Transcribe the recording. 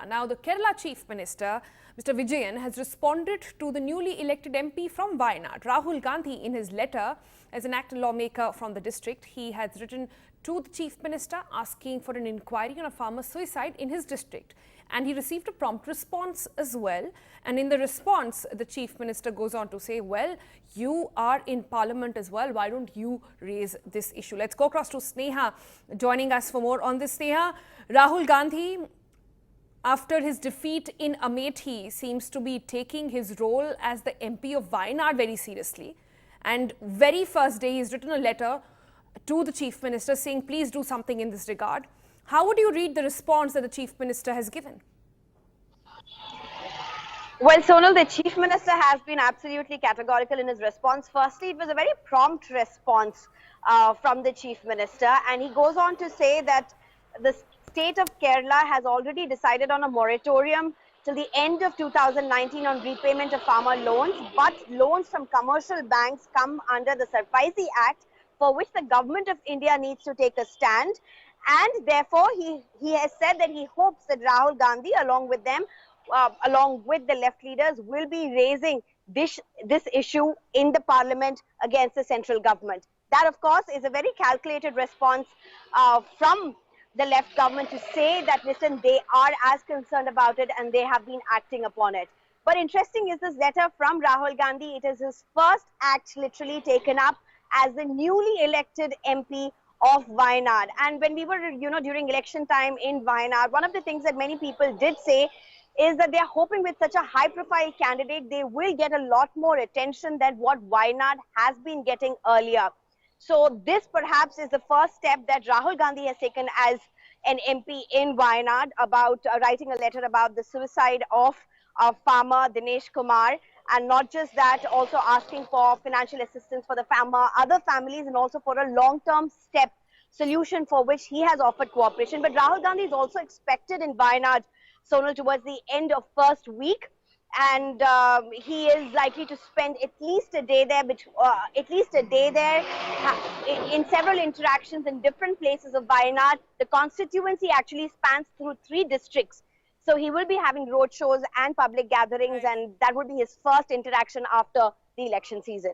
Kerala. Now, the Kerala Chief Minister, Mr. Vijayan, has responded to the newly elected MP from Wayanad, Rahul Gandhi. In his letter, as an acting lawmaker from the district, he has written to the Chief Minister asking for an inquiry on a farmer's suicide in his district. And he received a prompt response as well. And in the response, the Chief Minister goes on to say, well, you are in Parliament as well. Why don't you raise this issue? Let's go across to Sneha joining us for more on this. Sneha, Rahul Gandhi, after his defeat in Amethi, seems to be taking his role as the MP of Wayanad very seriously. And very first day, he's written a letter to the Chief Minister saying, please do something in this regard. How would you read the response that the Chief Minister has given? Well, Sonal, the Chief Minister has been absolutely categorical in his response. Firstly, it was a very prompt response from the Chief Minister, and he goes on to say that the state of Kerala has already decided on a moratorium till the end of 2019 on repayment of farmer loans, but loans from commercial banks come under the Sarfaisi Act, for which the government of India needs to take a stand. And therefore, he has said that he hopes that Rahul Gandhi, along with them, along with the left leaders, will be raising this issue in the parliament against the central government. That, of course, is a very calculated response from the left government to say that, listen, they are as concerned about it and they have been acting upon it. But interesting is this letter from Rahul Gandhi. It is his first act literally taken up as the newly elected MP of Wayanad. And when we were, during election time in Wayanad, one of the things that many people did say is that they are hoping with such a high-profile candidate, they will get a lot more attention than what Wayanad has been getting earlier. So this perhaps is the first step that Rahul Gandhi has taken as an MP in Wayanad about writing a letter about the suicide of farmer Dinesh Kumar. And not just that, also asking for financial assistance for the farmer, other families, and also for a long-term solution for which he has offered cooperation. But Rahul Gandhi is also expected in Wayanad, Sonal, towards the end of first week. And he is likely to spend at least a day there, in several interactions in different places of Wayanad. The constituency actually spans through 3 districts. So he will be having road shows and public gatherings, and that would be his first interaction after the election season.